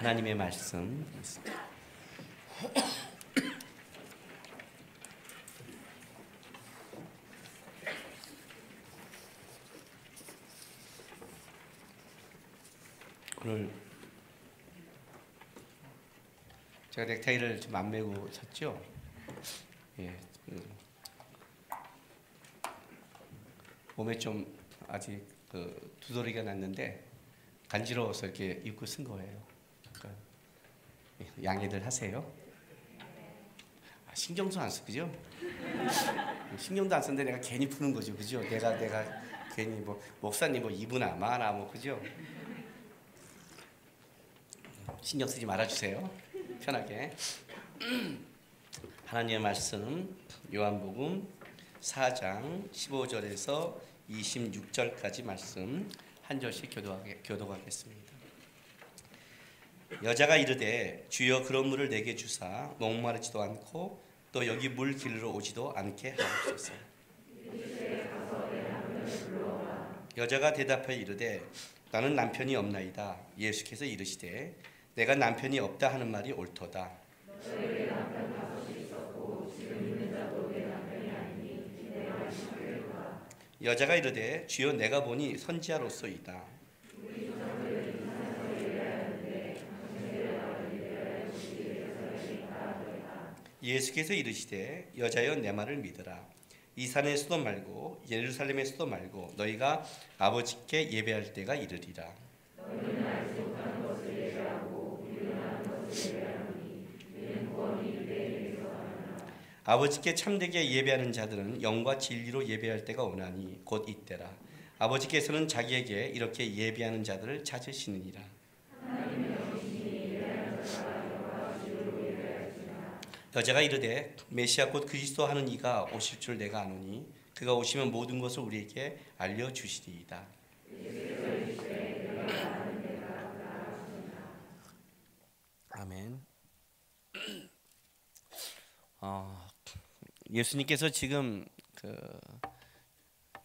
하나님의 말씀 오늘 제가 넥타이를 좀 안 매고 섰죠. 예, 몸에 좀 아직 두드러기가 났는데 간지러워서 이렇게 입고 쓴 거예요. 그러니까 양해들 하세요. 신경도 안 써, 그죠? 신경도 안 쓰는데 내가 괜히 푸는 거죠, 그죠? 내가 괜히 뭐 목사님 뭐 이브나 마나 뭐 그죠? 신경 쓰지 말아주세요. 편하게. 하나님의 말씀 요한복음 4장 15절에서 26절까지 말씀 한 절씩 교독하겠습니다. 여자가 이르되 주여 그런 물을 내게 주사 목마르지도 않고 또 여기 물 길러 오지도 않게 하옵소서. 여자가 대답하여 이르되 나는 남편이 없나이다. 예수께서 이르시되 내가 남편이 없다 하는 말이 옳도다. 여자가 이르되 주여 내가 보니 선지자로소이다. 예수께서 이르시되 여자여 내 말을 믿으라. 이 산에서도 말고 예루살렘에서도 말고 너희가 아버지께 예배할 때가 이르리라. 아버지께 참되게 예배하는 자들은 영과 진리로 예배할 때가 오나니 곧 이때라. 아버지께서는 자기에게 이렇게 예배하는 자들을 찾으시느니라. 여자가 이르되 메시아 곧 그리스도 하는 이가 오실 줄 내가 아노니 그가 오시면 모든 것을 우리에게 알려주시리이다. 아멘. 예수님께서 지금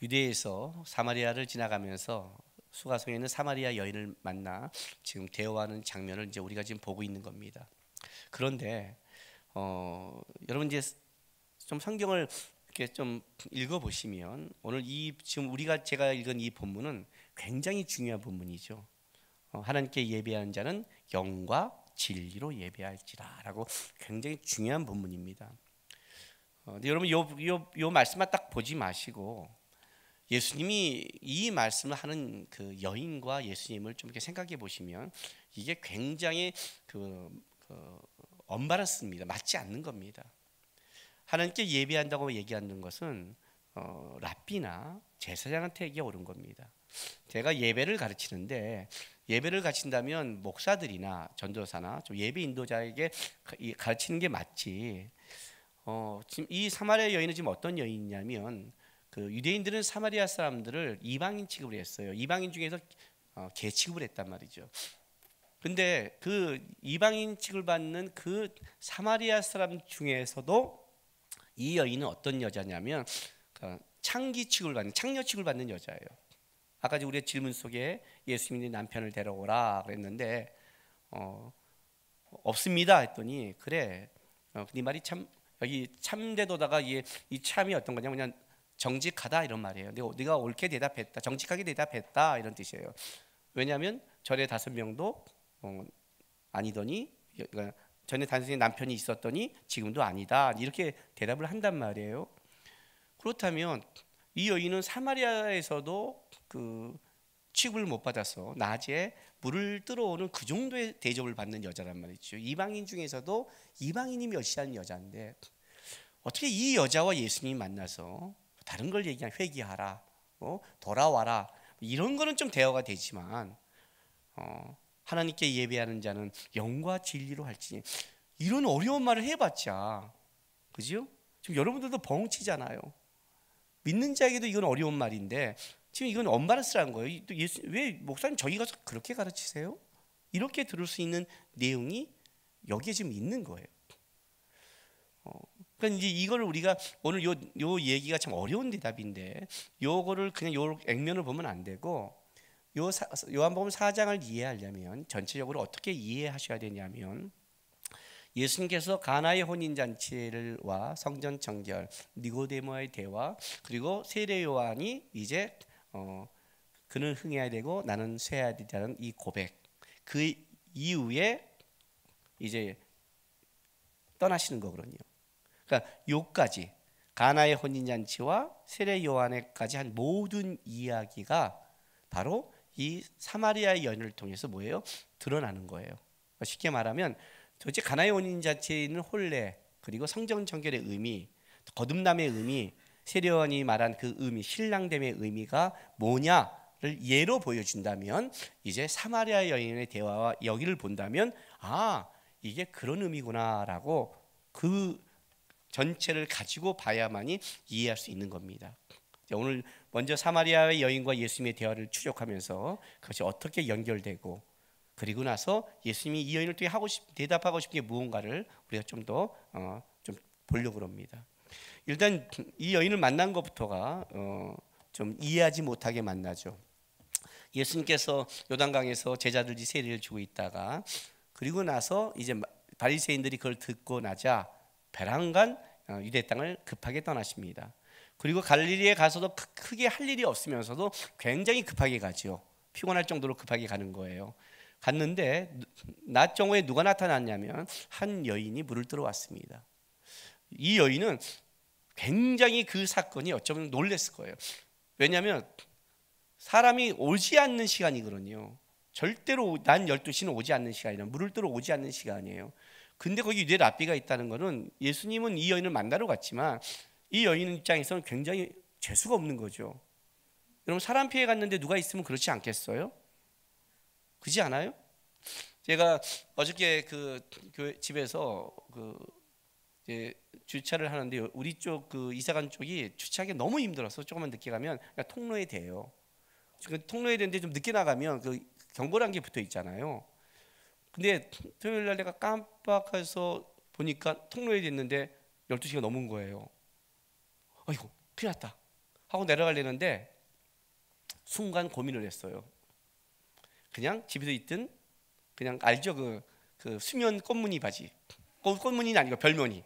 유대에서 사마리아를 지나가면서 수가성에 있는 사마리아 여인을 만나 지금 대화하는 장면을 이제 우리가 지금 보고 있는 겁니다. 그런데 여러분 이제 좀 성경을 이렇게 좀 읽어 보시면 오늘 지금 제가 읽은 이 본문은 굉장히 중요한 본문이죠. 하나님께 예배하는 자는 영과 진리로 예배할지라라고 굉장히 중요한 본문입니다. 근데 여러분 요 말씀만 딱 보지 마시고 예수님이 이 말씀을 하는 그 여인과 예수님을 좀 이렇게 생각해 보시면 이게 굉장히 언밸런스입니다. 맞지 않는 겁니다. 하나님께 예배한다고 얘기하는 것은 랍비나 제사장한테 얘기 옳은 겁니다. 제가 예배를 가르치는데 예배를 가르친다면 목사들이나 전도사나 좀 예배 인도자에게 가르치는 게 맞지. 지금 이 사마리아 여인은 지금 어떤 여인이냐면 유대인들은 사마리아 사람들을 이방인 취급을 했어요. 이방인 중에서 개 취급을 했단 말이죠. 근데 그 이방인 취급을 받는 그 사마리아 사람 중에서도 이 여인은 어떤 여자냐면 창기 취급을 받는 창녀 취급을 받는 여자예요. 아까 우리의 질문 속에 예수님이 남편을 데려오라 그랬는데 없습니다 했더니 그래. 네 말이 참 여기 참되도다가 이 참이 어떤 거냐면 그냥 정직하다 이런 말이에요. 네가 옳게 대답했다, 정직하게 대답했다 이런 뜻이에요. 왜냐하면 전에 5명도 아니더니 전에 단순히 남편이 있었더니 지금도 아니다 이렇게 대답을 한단 말이에요. 그렇다면 이 여인은 사마리아에서도 취급을 못 받아서 낮에 물을 들어오는 그 정도의 대접을 받는 여자란 말이죠. 이방인 중에서도 이방인이 멸시하는 여자인데 어떻게 이 여자와 예수님이 만나서 다른 걸 얘기하면 회개하라, 돌아와라 이런 거는 좀 대화가 되지만 하나님께 예배하는 자는 영과 진리로 할지 이런 어려운 말을 해봤자 그죠? 지금 여러분들도 벙치잖아요. 믿는 자에게도 이건 어려운 말인데 지금 이건 언밸런스라는 거예요. 왜 목사님 저기 가서 그렇게 가르치세요? 이렇게 들을 수 있는 내용이 여기에 지금 있는 거예요. 그러니까 이제 이거를 우리가 오늘 요 얘기가 참 어려운 대답인데 요거를 그냥 요 액면을 보면 안 되고 요한복음 4장을 이해하려면 전체적으로 어떻게 이해하셔야 되냐면, 예수님께서 가나의 혼인잔치와 성전 정결, 니고데모의 대화, 그리고 세례 요한이 이제 그는 흥해야 되고 나는 쇠해야 되는 이 고백, 그 이후에 이제 떠나시는 거거든요. 그러니까 요까지 가나의 혼인잔치와 세례 요한에까지 한 모든 이야기가 바로 이 사마리아의 연을 통해서 뭐예요? 드러나는 거예요. 쉽게 말하면 도대체 가나의 혼인잔치에 있는 혼례, 그리고 성전 정결의 의미, 거듭남의 의미, 세례 요한이 말한 그 의미, 신랑됨의 의미가 뭐냐를 예로 보여준다면, 이제 사마리아 여인의 대화와 여기를 본다면 이게 그런 의미구나라고 그 전체를 가지고 봐야만이 이해할 수 있는 겁니다. 오늘 먼저 사마리아의 여인과 예수님의 대화를 추적하면서 그것이 어떻게 연결되고, 그리고 나서 예수님이 이 여인을 통해 대답하고 싶은 게 무언가를 우리가 좀 더 좀 보려고 합니다. 일단 이 여인을 만난 것부터가 좀 이해하지 못하게 만나죠. 예수님께서 요단강에서 제자들이 세례를 주고 있다가, 그리고 나서 이제 바리새인들이 그걸 듣고 나자 베란간 유대 땅을 급하게 떠나십니다. 그리고 갈릴리에 가서도 크게 할 일이 없으면서도 굉장히 급하게 가죠. 피곤할 정도로 급하게 가는 거예요. 갔는데 낮 정오에 누가 나타났냐면 한 여인이 물을 들어 왔습니다. 이 여인은 굉장히 그 사건이 어쩌면 놀랬을 거예요. 왜냐하면 사람이 오지 않는 시간이거든요. 절대로 낮 12시는 오지 않는 시간이라, 물을 들어 오지 않는 시간이에요. 근데 거기 유대 랍비가 있다는 것은, 예수님은 이 여인을 만나러 갔지만 이 여인 입장에서는 굉장히 재수가 없는 거죠. 여러분, 사람 피해 갔는데 누가 있으면 그렇지 않겠어요? 그렇지 않아요? 제가 어저께 그 집에서 이제 주차를 하는데, 우리 쪽 이사간 쪽이 주차하기 너무 힘들어서 조금만 늦게 가면 그냥 통로에 대요. 통로에 대는데 좀 늦게 나가면 그 경고란 게 붙어 있잖아요. 근데 토요일 날 내가 깜빡해서 보니까 통로에 됐는데 12시가 넘은 거예요. 아이고, 큰일 났다 하고 내려가려는데 순간 고민을 했어요. 그냥 집에서 있던, 그냥 알죠, 그 수면 꽃무늬 바지, 꽃무늬는 아니고 별무늬,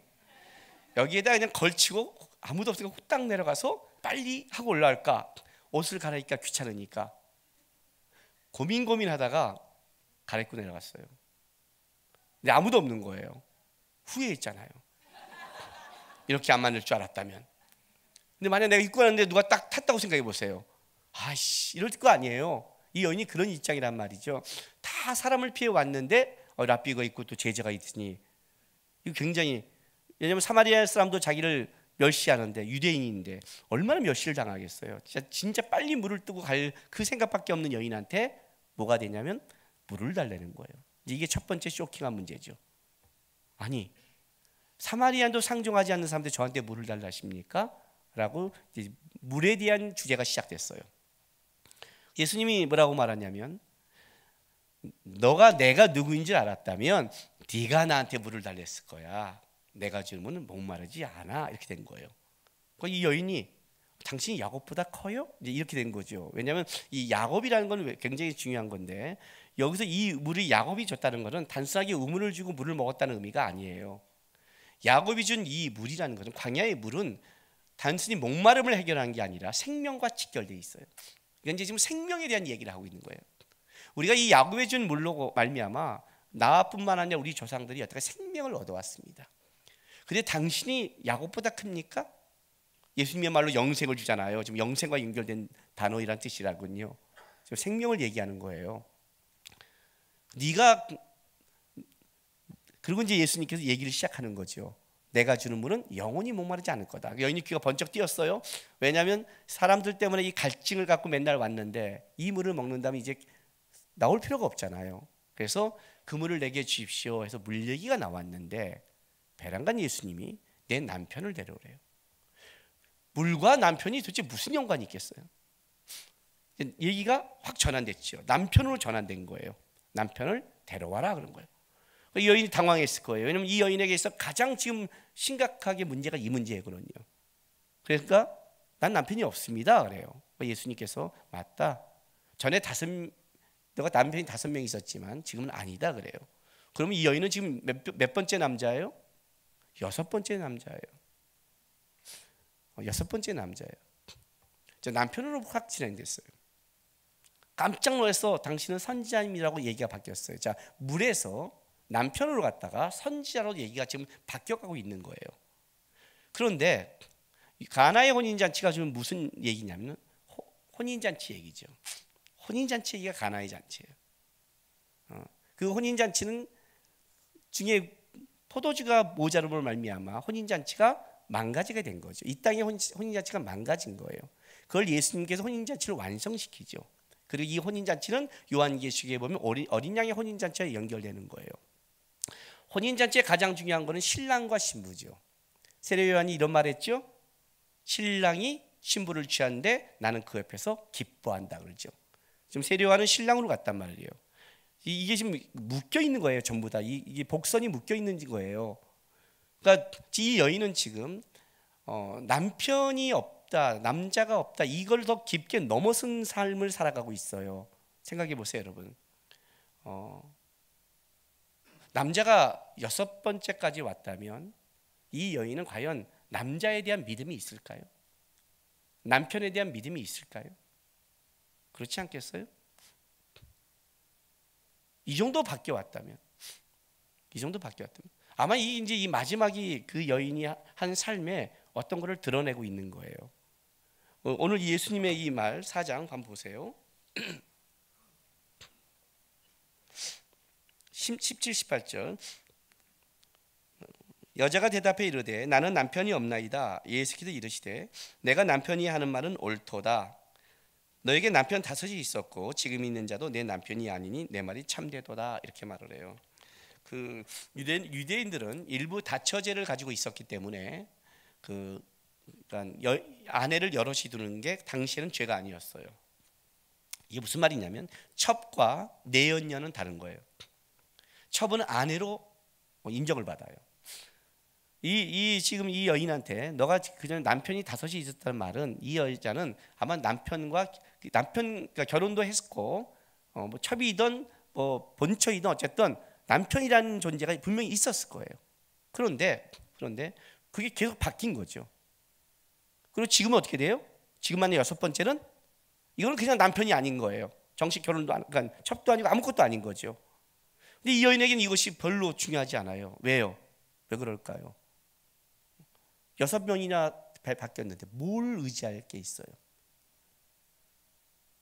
여기에다 그냥 걸치고 아무도 없으니까 후딱 내려가서 빨리 하고 올라갈까, 옷을 갈아입기가 귀찮으니까 고민하다가 갈아입고 내려갔어요. 근데 아무도 없는 거예요. 후회했잖아요. 이렇게 안 만들 줄 알았다면. 근데 만약 내가 입고 갔는데 누가 딱 탔다고 생각해 보세요. 아이씨, 이럴 거 아니에요. 이 여인이 그런 입장이란 말이죠. 다 사람을 피해 왔는데 랍비가 있고 또 제자가 있으니, 이거 굉장히, 왜냐하면 사마리아 사람도 자기를 멸시하는데, 유대인인데 얼마나 멸시를 당하겠어요. 진짜 빨리 물을 뜨고 갈 그 생각밖에 없는 여인한테 뭐가 되냐면 물을 달라는 거예요. 이게 첫 번째 쇼킹한 문제죠. 아니, 사마리아도 상종하지 않는 사람들 저한테 물을 달라 하십니까? 라고 물에 대한 주제가 시작됐어요. 예수님이 뭐라고 말하냐면, 너가 내가 누구인 줄 알았다면 네가 나한테 물을 달랬을 거야. 내가 주면 목마르지 않아. 이렇게 된 거예요. 이 여인이, 당신이 야곱보다 커요? 이제 이렇게 된 거죠. 왜냐하면 이 야곱이라는 건 굉장히 중요한 건데, 여기서 이 물이 야곱이 줬다는 것은 단순하게 우물을 주고 물을 먹었다는 의미가 아니에요. 야곱이 준 이 물이라는 것은, 광야의 물은 단순히 목마름을 해결하는 게 아니라 생명과 직결되어 있어요. 이제 지금 생명에 대한 얘기를 하고 있는 거예요. 우리가 이 야곱이 준 물로 말미암아 나뿐만 아니라 우리 조상들이 어떻게 생명을 얻어왔습니다. 근데 당신이 야곱보다 큽니까? 예수님의 말로 영생을 주잖아요. 지금 영생과 연결된 단어이란 뜻이라군요. 지금 생명을 얘기하는 거예요. 네가, 그리고 이제 예수님께서 얘기를 시작하는 거죠. 내가 주는 물은 영원히 목마르지 않을 거다. 여인이 귀가 번쩍 띄었어요. 왜냐하면 사람들 때문에 이 갈증을 갖고 맨날 왔는데 이 물을 먹는다면 이제 나올 필요가 없잖아요. 그래서 그 물을 내게 주십시오 해서 물 얘기가 나왔는데, 베란간 예수님이 내 남편을 데려오래요. 물과 남편이 도대체 무슨 연관이 있겠어요? 얘기가 확 전환됐죠. 남편으로 전환된 거예요. 남편을 데려와라 그런 거예요. 이 여인이 당황했을 거예요. 왜냐하면 이 여인에게 있어 가장 지금 심각하게 문제가 이 문제거든요. 그러니까 난 남편이 없습니다 그래요. 예수님께서 맞다. 전에 너가 남편이 5명 있었지만 지금은 아니다 그래요. 그러면 이 여인은 지금 몇 번째 남자예요? 6번째 남자예요. 6번째 남자예요. 남편으로 확 진행됐어요. 깜짝 놀라서 당신은 선지자님이라고 얘기가 바뀌었어요. 자, 물에서 남편으로 갔다가 선지자로 얘기가 지금 바뀌어가고 있는 거예요. 그런데 가나의 혼인잔치가 지금 무슨 얘기냐면 혼인잔치 얘기죠. 혼인잔치 얘기가 가나의 잔치예요. 그 혼인잔치는 중에 포도주가 모자름을 말미암아 혼인잔치가 망가지게 된 거죠. 이 땅의 혼인잔치가 망가진 거예요. 그걸 예수님께서 혼인잔치를 완성시키죠. 그리고 이 혼인잔치는 요한계시록에 보면 어린 양의 혼인잔치와 연결되는 거예요. 혼인잔치의 가장 중요한 것은 신랑과 신부죠. 세례 요한이 이런 말 했죠. 신랑이 신부를 취하는데 나는 그 옆에서 기뻐한다 그러죠. 지금 세례 요한은 신랑으로 갔단 말이에요. 이게 지금 묶여 있는 거예요. 전부 다 이게 복선이 묶여 있는 거예요. 그러니까 이 여인은 지금 남편이 없다, 남자가 없다, 이걸 더 깊게 넘어선 삶을 살아가고 있어요. 생각해 보세요, 여러분. 남자가 6번째까지 왔다면 이 여인은 과연 남자에 대한 믿음이 있을까요? 남편에 대한 믿음이 있을까요? 그렇지 않겠어요? 이 정도 바뀌어 왔다면, 아마 이제 이 마지막이 그 여인이 한 삶에 어떤 것을 드러내고 있는 거예요. 오늘 예수님의 이 말 4장 한번 보세요. 17, 18절. 여자가 대답해 이르되 나는 남편이 없나이다. 예수께서 이르시되 내가 남편이 하는 말은 옳도다. 너에게 남편 5이 있었고 지금 있는 자도 내 남편이 아니니 내 말이 참되도다. 이렇게 말을 해요. 그 유대인들은 일부 다처제를 가지고 있었기 때문에 그러니까 아내를 여럿이 두는 게 당시에는 죄가 아니었어요. 이게 무슨 말이냐면 첩과 내연녀는 다른 거예요. 첩은 아내로 인정을 받아요. 지금 이 여인한테 너가 그냥 남편이 5이 있었다는 말은 이 여자는 아마 그러니까 결혼도 했고 뭐 첩이든 뭐 본처이든 어쨌든 남편이라는 존재가 분명히 있었을 거예요. 그런데 그게 계속 바뀐 거죠. 그리고 지금은 어떻게 돼요? 지금 만약 6번째는 이거는 그냥 남편이 아닌 거예요. 정식 결혼도 그러니까 첩도 아니고 아무것도 아닌 거죠. 근데 이 여인에게는 이것이 별로 중요하지 않아요. 왜요? 왜 그럴까요? 6명이나 바뀌었는데 뭘 의지할 게 있어요?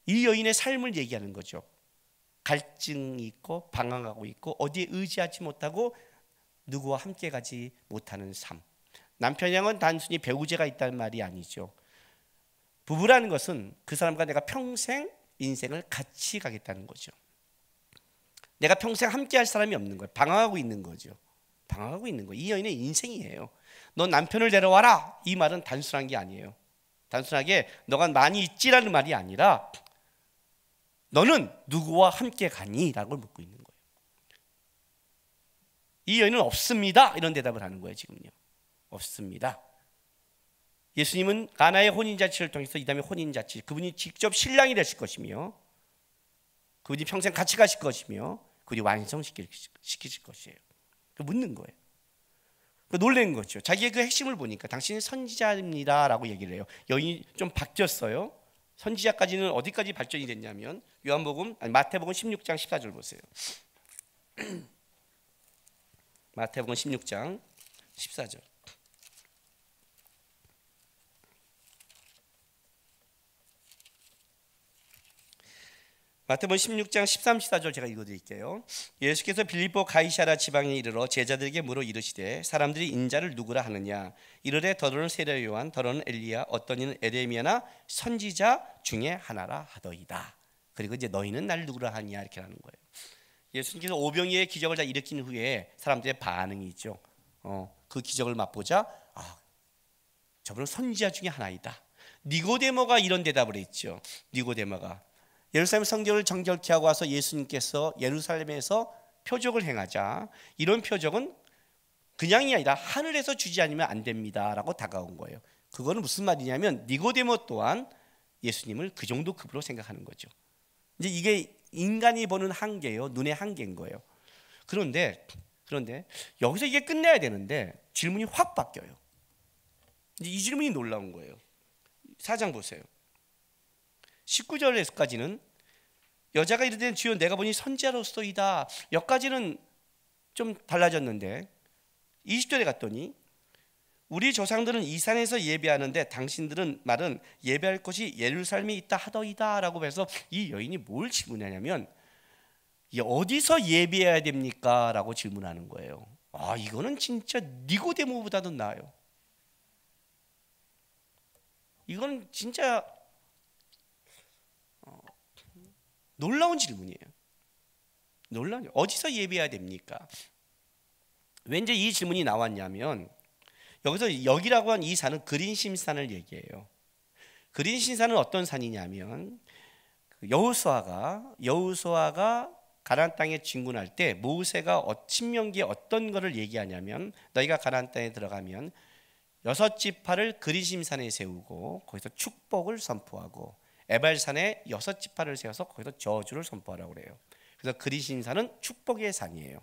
이 여인의 삶을 얘기하는 거죠. 갈증이 있고 방황하고 있고 어디에 의지하지 못하고 누구와 함께 가지 못하는 삶. 남편이랑은 단순히 배우자가 있다는 말이 아니죠. 부부라는 것은 그 사람과 내가 평생 인생을 같이 가겠다는 거죠. 내가 평생 함께 할 사람이 없는 거예요. 방황하고 있는 거죠. 이 여인의 인생이에요. 너 남편을 데려와라. 이 말은 단순한 게 아니에요. 단순하게 너가 많이 있지라는 말이 아니라 너는 누구와 함께 가니? 라고 묻고 있는 거예요. 이 여인은 없습니다. 이런 대답을 하는 거예요. 지금요. 없습니다. 예수님은 가나의 혼인잔치를 통해서 이 다음에 혼인잔치, 그분이 직접 신랑이 되실 것이며 그분이 평생 같이 가실 것이며 그분이 완성시키실 것이에요. 묻는 거예요. 놀라는 거죠. 자기의 그 핵심을 보니까 당신은 선지자입니다 라고 얘기를 해요. 여인이 좀 바뀌었어요. 선지자까지는 어디까지 발전이 됐냐면 마태복음 16장 14절 보세요. 마태복음 16장 14절. 마태복음 16장 13, 14절 제가 읽어드릴게요. 예수께서 빌립보 가이사랴 지방에 이르러 제자들에게 물어 이르시되 사람들이 인자를 누구라 하느냐. 이르되 더러는 세례 요한, 더러는 엘리야, 어떤 이는 에레미야나 선지자 중에 하나라 하더이다. 그리고 이제 너희는 날 누구라 하냐 이렇게 하는 거예요. 예수님께서 오병이의 기적을 다 일으킨 후에 사람들의 반응이 있죠. 그 기적을 맛보자 저분은 선지자 중에 하나이다. 니고데모가 이런 대답을 했죠. 니고데모가 예루살렘 성전을 정결케 하고 와서 예수님께서 예루살렘에서 표적을 행하자 이런 표적은 그냥이 아니라 하늘에서 주지 않으면 안 됩니다 라고 다가온 거예요. 그거는 무슨 말이냐면 니고데모 또한 예수님을 그 정도 급으로 생각하는 거죠. 이제 이게 인간이 보는 한계예요. 눈의 한계인 거예요. 그런데 여기서 이게 끝내야 되는데 질문이 확 바뀌어요. 이제 이 질문이 놀라운 거예요. 4장 보세요. 19절에서까지는 여자가 이르되 주여 내가 보니 선지자로소이다. 여기까지는 좀 달라졌는데 20절에 갔더니 우리 조상들은 이 산에서 예배하는데 당신들은 말은 예배할 곳이 예루살렘에 있다 하더이다 라고 해서 이 여인이 뭘 질문하냐면 어디서 예배해야 됩니까? 라고 질문하는 거예요. 아, 이거는 진짜 니고데모보다도 나아요. 이건 진짜 놀라운 질문이에요. 놀라운, 어디서 예배해야 됩니까? 왜 이제 이 질문이 나왔냐면 여기서 여기라고 한 이 산은 그린심산을 얘기해요. 그린심산은 어떤 산이냐면 여호수아가 가나안 땅에 진군할 때 모세가 신명기에 어떤 거를 얘기하냐면 너희가 가나안 땅에 들어가면 6지파를 그리심산에 세우고 거기서 축복을 선포하고 에발산에 6지파를 세워서 거기서 저주를 선포하라고 그래요. 그래서 그리심산은 축복의 산이에요.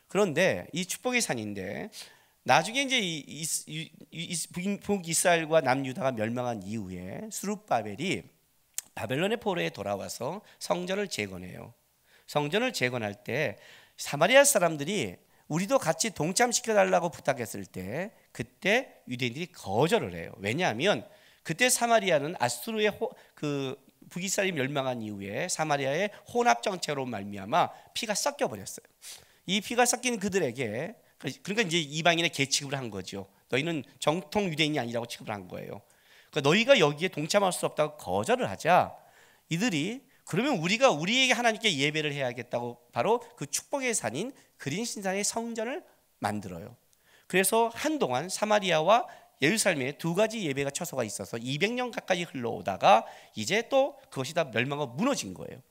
그런데 이 축복의 산인데 나중에 이제 북이스라엘과 남유다가 멸망한 이후에 스룹바벨이 바벨론의 포로에 돌아와서 성전을 재건해요. 성전을 재건할 때 사마리아 사람들이 우리도 같이 동참시켜달라고 부탁했을 때 그때 유대인들이 거절을 해요. 왜냐하면 그때 사마리아는 아수르의 북이스라엘이 멸망한 이후에 사마리아의 혼합 정책으로 말미암아 피가 섞여 버렸어요. 이 피가 섞인 그들에게 그러니까 이제 이방인의 계취급을 한 거죠. 너희는 정통 유대인이 아니라고 취급을 한 거예요. 그러니까 너희가 여기에 동참할 수 없다고 거절을 하자 이들이 그러면 우리가 우리에게 하나님께 예배를 해야겠다고 바로 그 축복의 산인 그린신산의 성전을 만들어요. 그래서 한동안 사마리아와 예루살렘에 두 가지 예배가 처소가 있어서 200년 가까이 흘러오다가 이제 또 그것이 다 멸망하고 무너진 거예요.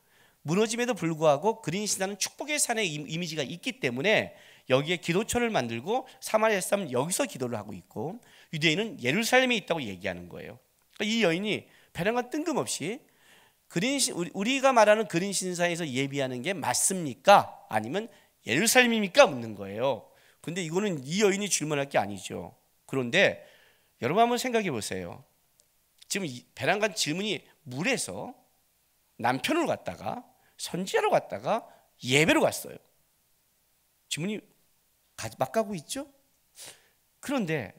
무너짐에도 불구하고 그린신산은 축복의 산의 이미지가 있기 때문에 여기에 기도처를 만들고 사마리아 사람은 여기서 기도를 하고 있고 유대인은 예루살렘에 있다고 얘기하는 거예요. 그러니까 이 여인이 배랑과 뜬금없이 우리가 말하는 그린신산에서 예배하는 게 맞습니까? 아니면 예루살렘입니까? 묻는 거예요. 근데 이거는 이 여인이 질문할 게 아니죠. 그런데 여러분 한번 생각해 보세요. 지금 배랑간 질문이 물에서 남편으로 갔다가 선지자로 갔다가 예배로 갔어요. 질문이 막 가고 있죠? 그런데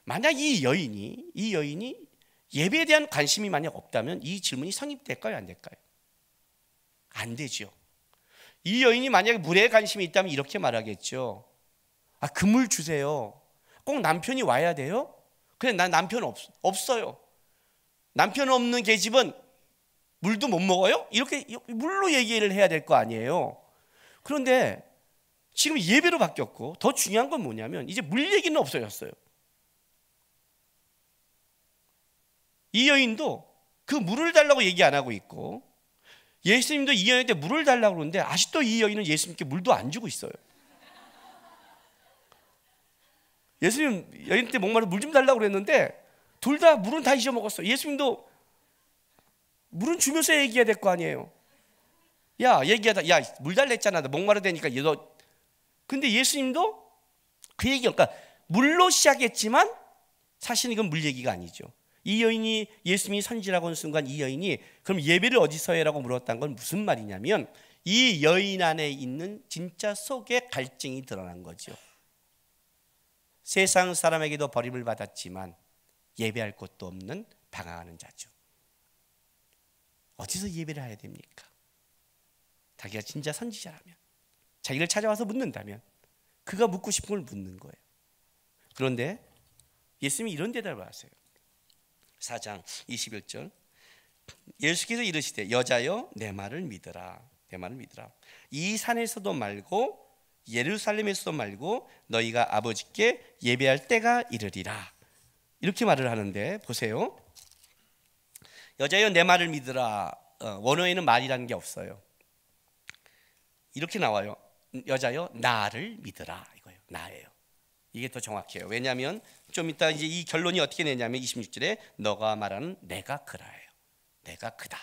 만약 이 여인이 예배에 대한 관심이 만약 없다면 이 질문이 성립될까요? 안 될까요? 안 되죠. 이 여인이 만약에 물에 관심이 있다면 이렇게 말하겠죠. 아, 그물 주세요. 꼭 남편이 와야 돼요? 그래, 난 남편 없어요. 남편 없는 계집은 물도 못 먹어요? 이렇게 물로 얘기를 해야 될 거 아니에요. 그런데 지금 예배로 바뀌었고 더 중요한 건 뭐냐면 이제 물 얘기는 없어졌어요. 이 여인도 그 물을 달라고 얘기 안 하고 있고 예수님도 이 여인한테 물을 달라고 그러는데 아직도 이 여인은 예수님께 물도 안 주고 있어요. 예수님 여인한테 목마르 물 좀 달라고 그랬는데 둘 다 물은 다 잊어먹었어요. 예수님도 물은 주면서 얘기해야 될 거 아니에요. 얘기하다 물 달라 했잖아. 나 목마르다니까 너. 근데 예수님도 그 얘기, 그러니까 물로 시작했지만 사실은 이건 물 얘기가 아니죠. 이 여인이 예수님이 선지라고 하는 순간 이 여인이 그럼 예배를 어디서 해라고 물었다는 건 무슨 말이냐면 이 여인 안에 있는 진짜 속의 갈증이 드러난 거죠. 세상 사람에게도 버림을 받았지만 예배할 곳도 없는 방황하는 자죠. 어디서 예배를 해야 됩니까? 자기가 진짜 선지자라면, 자기를 찾아와서 묻는다면 그가 묻고 싶은 걸 묻는 거예요. 그런데 예수님이 이런 대답을 하세요. 4장 21절 예수께서 이르시되 여자여 내 말을 믿으라. 내 말을 믿으라. 이 산에서도 말고 예루살렘에서도 말고 너희가 아버지께 예배할 때가 이르리라. 이렇게 말을 하는데 보세요. 여자여 내 말을 믿으라. 원어에는 말이라는 게 없어요. 이렇게 나와요. 여자여 나를 믿으라. 이거예요. 나예요. 이게 더 정확해요. 왜냐하면 좀 이따 이제 이 결론이 어떻게 내냐면 26절에 너가 말하는 내가 그라예요. 내가 그다.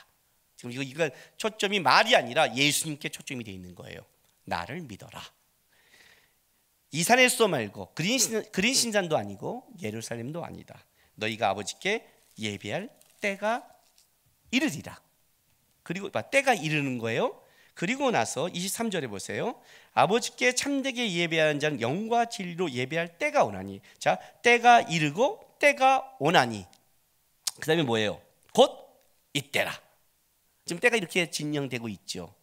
지금 이거 초점이 말이 아니라 예수님께 초점이 되어 있는 거예요. 나를 믿어라. 이 산에서 말고 그린 신산도 아니고 예루살렘도 아니다. 너희가 아버지께 예배할 때가 이르리라. 그리고 때가 이르는 거예요. 그리고 나서 23절에 보세요. 아버지께 참되게 예배하는 자는 영과 진리로 예배할 때가 오나니. 자, 때가 이르고 때가 오나니. 그 다음에 뭐예요? 곧 이때라. 지금 때가 이렇게 진행되고 있죠.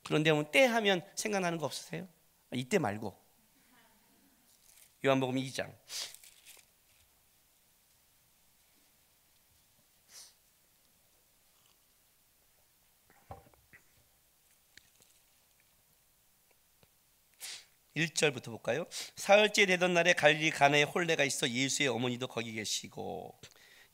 그런데 때 하면 생각나는 거 없으세요? 이때 말고 요한복음 2장 1절부터 볼까요? 사흘째 되던 날에 갈릴리 가나에 혼례가 있어 예수의 어머니도 거기 계시고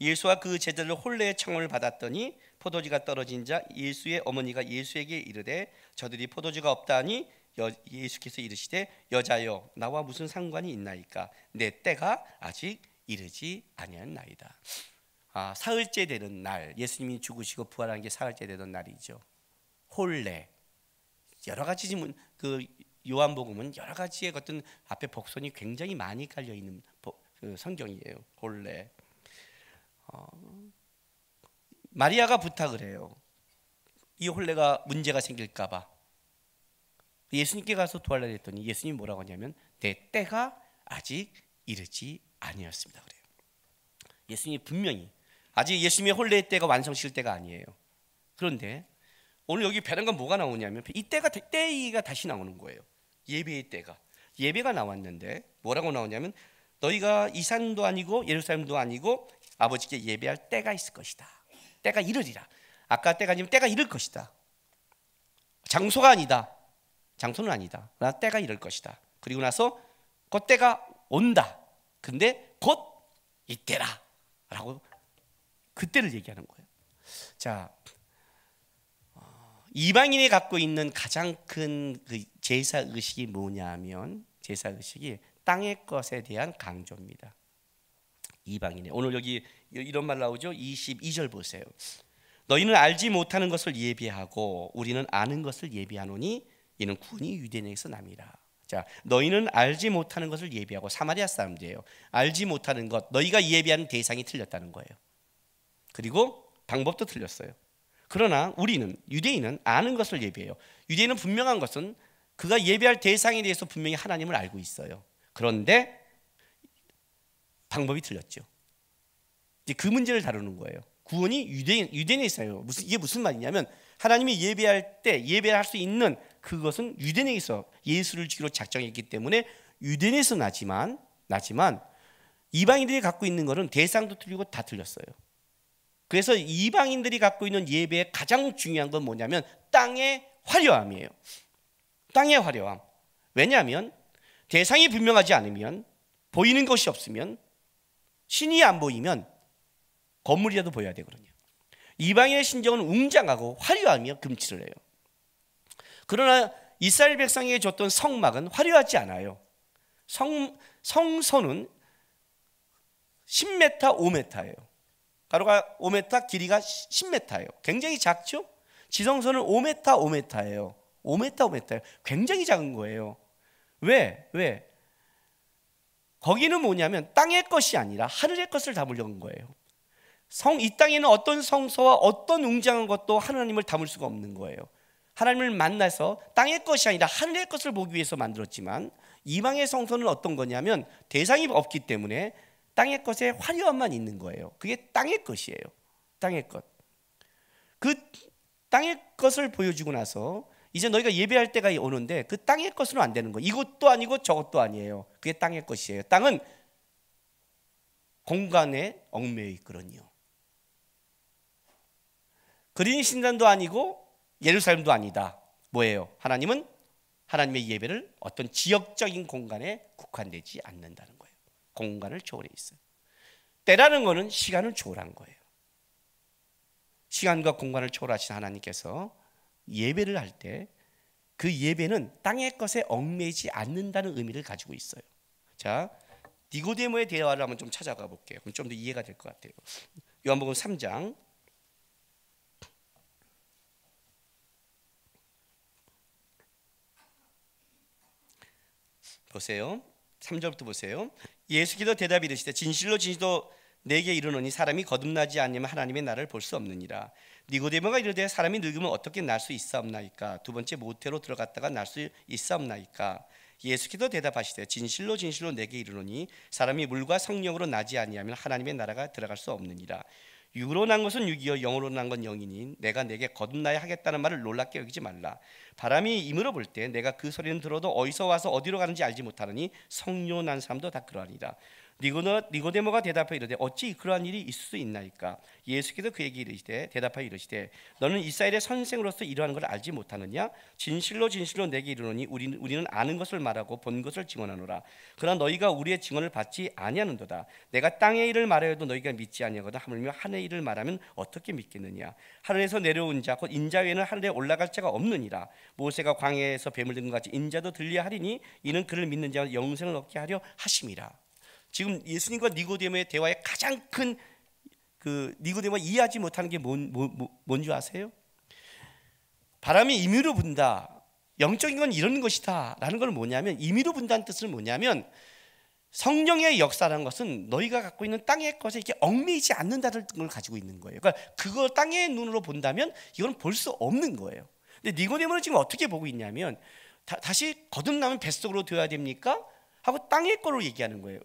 예수와 그 제자들 혼례의 청혼을 받았더니 포도주가 떨어진 자 예수의 어머니가 예수에게 이르되 저들이 포도주가 없다니 예수께서 이르시되 여자여 나와 무슨 상관이 있나이까 내 때가 아직 이르지 아니하나이다. 사흘째 되는 날 예수님이 죽으시고 부활한 게 사흘째 되던 날이죠. 혼례 여러 가지 지문 그 요한복음은 여러 가지의 어떤 앞에 복선이 굉장히 많이 깔려 있는 성경이에요. 혼례. 마리아가 부탁을 해요. 이 혼례가 문제가 생길까봐 예수님께 가서 도와달라 했더니 예수님이 뭐라고 하냐면 내 때가 아직 이르지 아니었습니다 그래요. 예수님이 분명히 아직 예수님의 혼례의 때가 완성시킬 때가 아니에요. 그런데 오늘 여기 배란간 뭐가 나오냐면 이 때가 다시 나오는 거예요. 예배의 때가 예배가 나왔는데 뭐라고 나오냐면 너희가 이 산도 아니고 예루살렘도 아니고 아버지께 예배할 때가 있을 것이다. 때가 이르리라. 아까 때가 아니면 때가 이를 것이다. 장소가 아니다. 장소는 아니다. 나 때가 이를 것이다. 그리고 나서 그 때가 온다. 근데 곧 이때라 라고 그때를 얘기하는 거예요. 자, 이방인이 갖고 있는 가장 큰 그 제사 의식이 뭐냐면 제사 의식이 땅의 것에 대한 강조입니다. 이방인의 오늘 여기 이런 말 나오죠. 22절 보세요. 너희는 알지 못하는 것을 예비하고 우리는 아는 것을 예비하노니 이는 구원이 유대인에게서 남이라. 자, 너희는 알지 못하는 것을 예비하고 사마리아 사람들이에요. 알지 못하는 것 너희가 예비하는 대상이 틀렸다는 거예요. 그리고 방법도 틀렸어요. 그러나 우리는 유대인은 아는 것을 예비해요. 유대인은 분명한 것은 그가 예배할 대상에 대해서 분명히 하나님을 알고 있어요. 그런데 방법이 틀렸죠. 이제 그 문제를 다루는 거예요. 구원이 유대인에 있어요. 이게 무슨 말이냐면 하나님이 예배할 때 예배할 수 있는 그것은 유대인에게서 예수를 주기로 작정했기 때문에 유대인에서 나지만 이방인들이 갖고 있는 것은 대상도 틀리고 다 틀렸어요. 그래서 이방인들이 갖고 있는 예배의 가장 중요한 건 뭐냐면 땅의 화려함이에요. 땅의 화려함. 왜냐하면 대상이 분명하지 않으면 보이는 것이 없으면 신이 안 보이면 건물이라도 보여야 되거든요. 이방인의 신정은 웅장하고 화려하며 금칠을 해요. 그러나 이스라엘 백성에게 줬던 성막은 화려하지 않아요. 성소는 10m, 5m예요. 가로가 5m, 길이가 10m예요. 굉장히 작죠? 지성소는 5m, 5m예요. 5m, 5m예요. 굉장히 작은 거예요. 왜? 거기는 뭐냐면 땅의 것이 아니라 하늘의 것을 담으려는 거예요. 이 땅에는 어떤 성소와 어떤 웅장한 것도 하나님을 담을 수가 없는 거예요. 하나님을 만나서 땅의 것이 아니라 하늘의 것을 보기 위해서 만들었지만 이방의 성소는 어떤 거냐면 대상이 없기 때문에 땅의 것에 화려함만 있는 거예요. 그게 땅의 것이에요. 땅의 것. 그 땅의 것을 보여주고 나서 이제 너희가 예배할 때가 오는데 그 땅의 것으로 안 되는 거예요. 이것도 아니고 저것도 아니에요. 그게 땅의 것이에요. 땅은 공간에 얽매여 있거든요. 그린 신단도 아니고 예루살렘도 아니다. 뭐예요? 하나님은 하나님의 예배를 어떤 지역적인 공간에 국한되지 않는다는 거예요. 공간을 초월해 있어요. 때라는 거는 시간을 초월한 거예요. 시간과 공간을 초월하신 하나님께서 예배를 할 때 그 예배는 땅의 것에 얽매이지 않는다는 의미를 가지고 있어요. 자, 니고데모의 대화를 한번 좀 찾아가 볼게요. 그럼 좀 더 이해가 될 것 같아요. 요한복음 3장 보세요. 3절부터 보세요. 예수께서 대답이 이르시되 진실로 진실로 내게 이르노니 사람이 거듭나지 않으면 하나님의 나라를 볼 수 없느니라. 니고데모가 이르되 사람이 늙으면 어떻게 날 수 있사옵나이까? 두 번째 모태로 들어갔다가 날 수 있사옵나이까? 예수께서 대답하시되 진실로 진실로 내게 이르노니 사람이 물과 성령으로 나지 아니하면 하나님의 나라가 들어갈 수 없느니라. 육으로 난 것은 육이요 영으로 난 건 영이니 내가 내게 거듭나야 하겠다는 말을 놀랍게 여기지 말라. 바람이 이물어 볼 때 내가 그 소리는 들어도 어디서 와서 어디로 가는지 알지 못하느니 성령 난 사람도 다 그러하니라. 니고데모가 대답하여 이르되 어찌 그러한 일이 있을 수 있나이까? 예수께서 그에게 이르시되 대답하여 이르시되 너는 이스라엘의 선생으로서 이러한 걸 알지 못하느냐? 진실로 진실로 내게 이르노니 우리는 아는 것을 말하고 본 것을 증언하노라. 그러나 너희가 우리의 증언을 받지 아니하는도다. 내가 땅의 일을 말하여도 너희가 믿지 아니하거든 하물며 하늘의 일을 말하면 어떻게 믿겠느냐? 하늘에서 내려온 자 곧 인자 외에는 하늘에 올라갈 자가 없느니라. 모세가 광야에서 뱀을 든 것 같이 인자도 들리야 하리니 이는 그를 믿는 자가 영생을 얻게 하려 하심이라. 지금 예수님과 니고데모의 대화의 가장 큰 니고데모가 이해하지 못하는 게 뭔지 아세요? 바람이 임의로 분다. 영적인 건 이런 것이다 라는 건 뭐냐면, 임의로 분다는 뜻은 뭐냐면 성령의 역사라는 것은 너희가 갖고 있는 땅의 것에 이렇게 얽매이지 않는다는 걸 가지고 있는 거예요. 그러니까 그걸 땅의 눈으로 본다면 이건 볼 수 없는 거예요. 근데 니고데모는 지금 어떻게 보고 있냐면 다시 거듭나면 뱃속으로 되어야 됩니까? 하고 땅의 거로 얘기하는 거예요.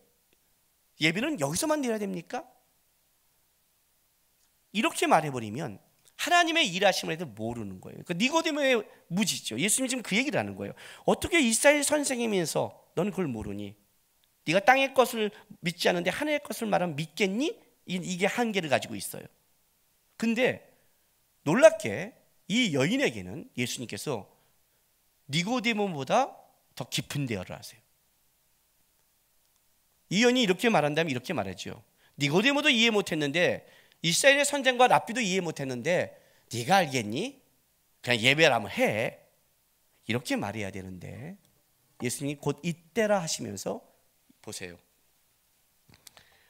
예배는 여기서만 드려야 됩니까? 이렇게 말해버리면 하나님의 일하심을 해도 모르는 거예요. 그러니까 니고데모의 무지죠. 예수님이 지금 그 얘기를 하는 거예요. 어떻게 이스라엘 선생이면서 너는 그걸 모르니? 네가 땅의 것을 믿지 않는데 하늘의 것을 말하면 믿겠니? 이게 한계를 가지고 있어요. 근데 놀랍게 이 여인에게는 예수님께서 니고데모보다 더 깊은 대화를 하세요. 이 여인이 이렇게 말한다면 이렇게 말하죠. 니고데모도 이해 못했는데, 이스라엘의 선생과 랍비도 이해 못했는데 네가 알겠니? 그냥 예배를 한번 해. 이렇게 말해야 되는데 예수님이 곧 이때라 하시면서 보세요.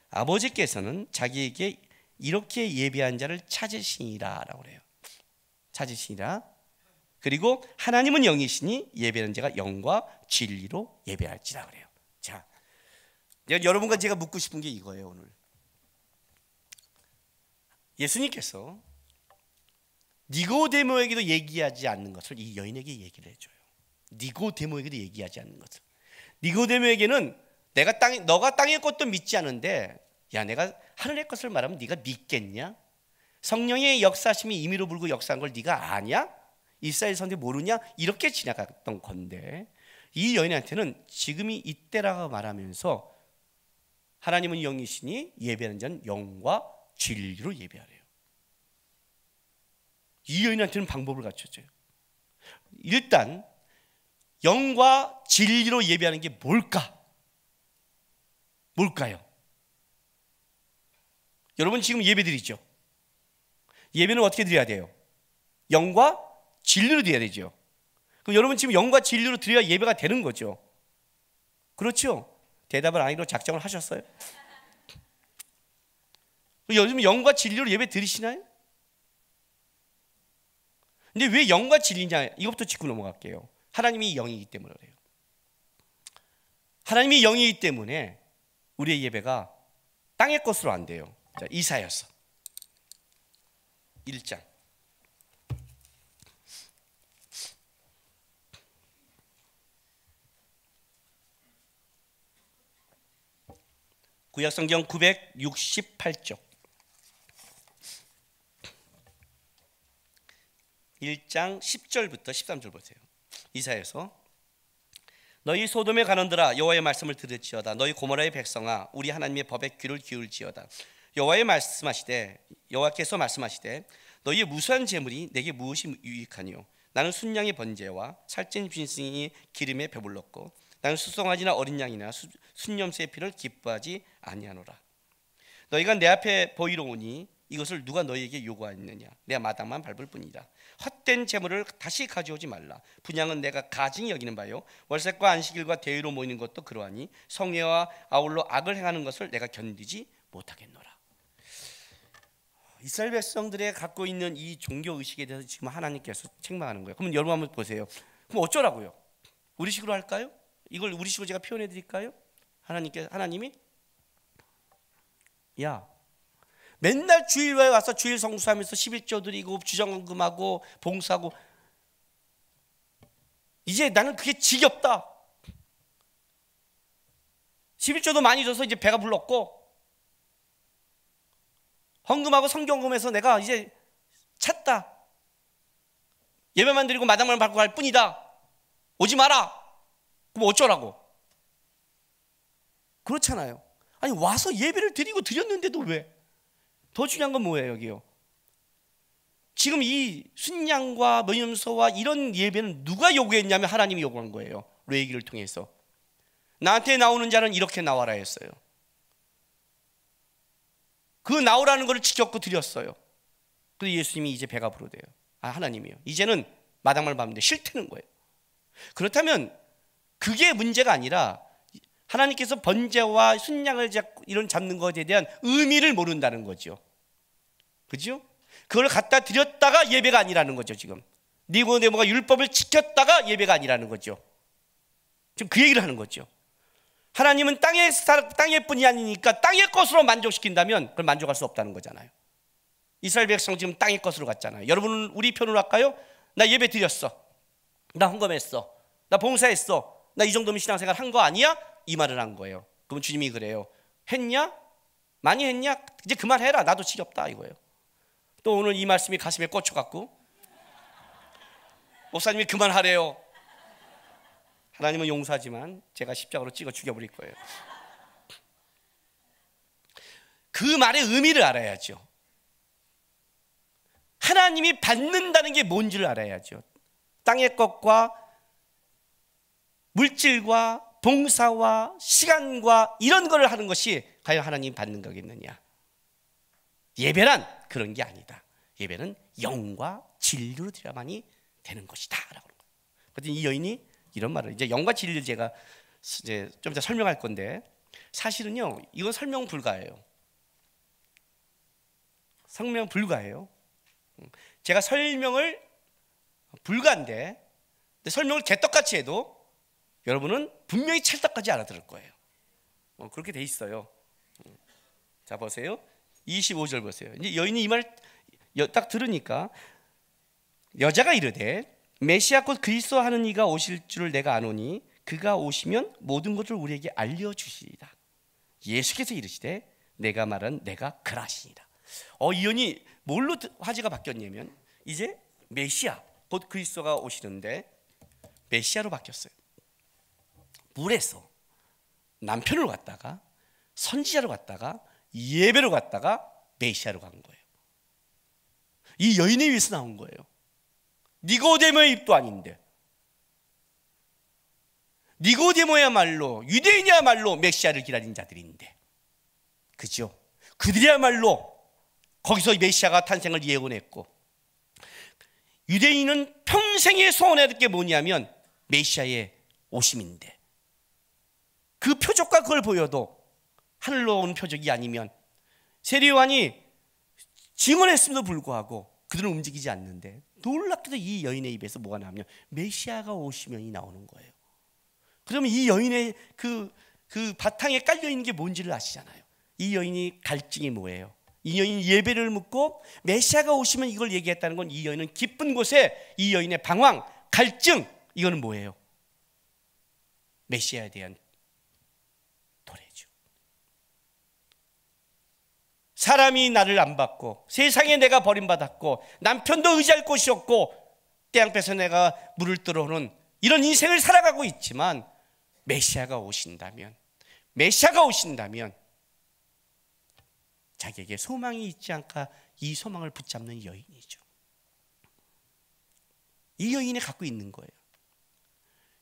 아버지께서는 자기에게 이렇게 예배한 자를 찾으시니라 라고 그래요. 찾으시니라. 그리고 하나님은 영이시니 예배하는 자가 영과 진리로 예배할지라 그래요. 자, 여러분과 제가 묻고 싶은 게 이거예요. 오늘 예수님께서 니고데모에게도 얘기하지 않는 것을 이 여인에게 얘기를 해줘요. 니고데모에게도 얘기하지 않는 것을. 니고데모에게는 너가 땅의 것도 믿지 않은데, 야, 내가 하늘의 것을 말하면 네가 믿겠냐? 성령의 역사심이 임의로 불고 역사한 걸 네가 아냐? 이스라엘 선대 모르냐? 이렇게 지나갔던 건데, 이 여인한테는 지금이 이때라고 말하면서 하나님은 영이시니 예배하는 자는 영과 진리로 예배하래요. 이 여인한테는 방법을 갖춰줘요. 일단 영과 진리로 예배하는 게 뭘까요? 여러분 지금 예배 드리죠? 예배는 어떻게 드려야 돼요? 영과 진리로 드려야 되죠. 그럼 여러분 지금 영과 진리로 드려야 예배가 되는 거죠. 그렇죠? 대답을 아니로 작정을 하셨어요? 요즘 영과 진리로 예배 드리시나요? 근데 왜 영과 진리냐? 이것부터 짚고 넘어갈게요. 하나님이 영이기 때문에 그래요. 하나님이 영이기 때문에 우리의 예배가 땅의 것으로 안 돼요. 자, 이사야서 1장. 구약성경 968쪽 1장 10절부터 13절 보세요. 이사야서. 너희 소돔의 간원들아 여호와의 말씀을 들을지어다. 너희 고모라의 백성아 우리 하나님의 법에 귀를 기울지어다. 여호와께서 말씀하시되 너희의 무수한 재물이 내게 무엇이 유익하니요? 나는 순양의 번제와 살찐 짐승이 기름에 배불렀고 나는 수송아지나 어린 양이나 순염소의 피를 기뻐하지 아니하노라. 너희가 내 앞에 보이러 오니 이것을 누가 너희에게 요구하였느냐? 내 마당만 밟을 뿐이다. 헛된 재물을 다시 가져오지 말라. 분향은 내가 가증히 여기는 바요 월색과 안식일과 대회로 모이는 것도 그러하니 성회와 아울러 악을 행하는 것을 내가 견디지 못하겠노라. 이스라엘 백성들의 갖고 있는 이 종교 의식에 대해서 지금 하나님께서 책망하는 거예요. 그럼 여러분 한번 보세요. 그럼 어쩌라고요? 우리식으로 할까요? 이걸 우리식으로 제가 표현해 드릴까요? 하나님이 야, 맨날 주일에 와서 주일 성수하면서 11조 드리고 주정금하고 봉사하고 이제 나는 그게 지겹다. 11조도 많이 줘서 이제 배가 불렀고 헌금하고 성경금에서 내가 이제 찼다. 예배만 드리고 마당만 밟고 갈 뿐이다. 오지 마라. 그럼 어쩌라고? 그렇잖아요. 아니 와서 예배를 드리고 드렸는데도 왜? 더 중요한 건 뭐예요 여기요? 지금 이 순양과 면염소와 이런 예배는 누가 요구했냐면 하나님이 요구한 거예요. 레위기를 통해서. 나한테 나오는 자는 이렇게 나와라 했어요. 그 나오라는 것을 지켰고 드렸어요. 그런데 예수님이 이제 배가 부르대요. 하나님이요. 이제는 마당말 밟는데 싫다는 거예요. 그렇다면 그게 문제가 아니라 하나님께서 번제와 순양을 잡는 것에 대한 의미를 모른다는 거죠. 그죠? 그걸 갖다 드렸다가 예배가 아니라는 거죠. 지금 니고데모가 율법을 지켰다가 예배가 아니라는 거죠. 지금 그 얘기를 하는 거죠. 하나님은 땅의 뿐이 아니니까 땅의 것으로 만족시킨다면 그걸 만족할 수 없다는 거잖아요. 이스라엘 백성 지금 땅의 것으로 갔잖아요. 여러분은 우리 편으로 할까요? 나 예배 드렸어. 나 헌금했어. 나 봉사했어. 나 이 정도면 신앙생활 한 거 아니야? 이 말을 한 거예요. 그럼 주님이 그래요. 했냐? 많이 했냐? 이제 그만해라. 나도 지겹다 이거예요. 또 오늘 이 말씀이 가슴에 꽂혀갖고 목사님이 그만하래요. 하나님은 용서하지만 제가 십자가로 찍어 죽여버릴 거예요. 그 말의 의미를 알아야죠. 하나님이 받는다는 게 뭔지를 알아야죠. 땅의 것과 물질과 봉사와 시간과 이런 걸 하는 것이 과연 하나님 받는 거겠느냐? 예배란 그런 게 아니다. 예배는 영과 진리로 드려야만이 되는 것이다 라고. 그런데 이 여인이 이런 말을 이제 영과 진리를 제가 이제 좀 이따 설명할 건데 사실은요 이건 설명 불가예요. 설명 불가예요. 제가 설명을 불가인데 설명을 개떡같이 해도 여러분은 분명히 찰떡까지 알아들을 거예요. 그렇게 돼 있어요. 자 보세요. 25절 보세요. 이제 여인이 이 말 딱 들으니까 여자가 이르되 메시아 곧 그리스도 하는 이가 오실 줄을 내가 아노니 그가 오시면 모든 것을 우리에게 알려주시리라. 예수께서 이르시되 내가 말한 내가 그라시니라. 이 여인이 뭘로 화제가 바뀌었냐면 이제 메시아 곧 그리스도가 오시는데 메시아로 바뀌었어요. 물에서 남편으로 갔다가 선지자로 갔다가 예배로 갔다가 메시아로 간 거예요. 이 여인에 위해서 나온 거예요. 니고데모의 입도 아닌데 니고데모야말로 유대인이야말로 메시아를 기다린 자들인데 그죠? 그들이야말로 거기서 메시아가 탄생을 예언했고 유대인은 평생에 소원했던 게 뭐냐면 메시아의 오심인데 그 표적과 그걸 보여도 하늘로 온 표적이 아니면 세례요한이 증언했음에도 불구하고 그들은 움직이지 않는데 놀랍게도 이 여인의 입에서 뭐가 나오면 메시아가 오시면이 나오는 거예요. 그러면 이 여인의 그 바탕에 깔려있는 게 뭔지를 아시잖아요. 이 여인이 갈증이 뭐예요? 이 여인이 예배를 묻고 메시아가 오시면 이걸 얘기했다는 건 이 여인은 기쁜 곳에 이 여인의 방황, 갈증 이거는 뭐예요? 메시아에 대한 도래죠. 사람이 나를 안 받고 세상에 내가 버림받았고 남편도 의지할 곳이 없고 태양볕에 내가 물을 들어오는 이런 인생을 살아가고 있지만 메시아가 오신다면 자기에게 소망이 있지 않까 이 소망을 붙잡는 여인이죠. 이 여인이 갖고 있는 거예요.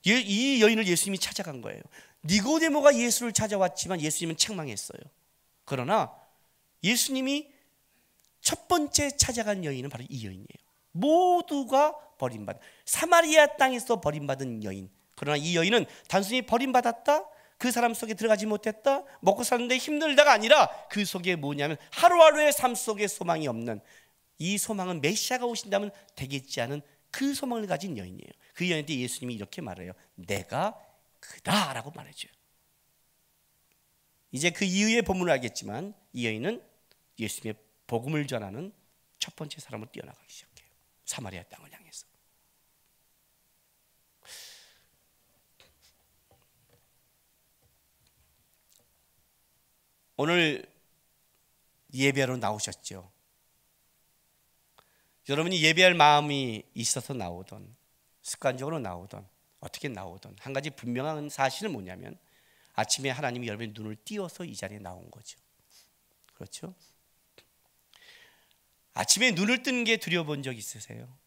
이 여인을 예수님이 찾아간 거예요. 니고데모가 예수를 찾아왔지만 예수님은 책망했어요. 그러나 예수님이 첫 번째 찾아간 여인은 바로 이 여인이에요. 모두가 버림받은 사마리아 땅에서 버림받은 여인. 그러나 이 여인은 단순히 버림받았다, 그 사람 속에 들어가지 못했다, 먹고 사는데 힘들다가 아니라 그 속에 뭐냐면 하루하루의 삶 속에 소망이 없는, 이 소망은 메시아가 오신다면 되겠지 않은 그 소망을 가진 여인이에요. 그 여인한테 예수님이 이렇게 말해요. 내가 크다라고 말해줘요. 이제 그 이후의 본문을 알겠지만 이 여인은 예수님의 복음을 전하는 첫 번째 사람으로 뛰어나가기 시작해요. 사마리아 땅을 향해서. 오늘 예배하러 나오셨죠. 여러분이 예배할 마음이 있어서 나오던, 습관적으로 나오던, 어떻게 나오던 한 가지 분명한 사실은 뭐냐면 아침에 하나님이 여러분의 눈을 띄워서 이 자리에 나온 거죠. 그렇죠? 아침에 눈을 뜨는 게 두려워본 적 있으세요?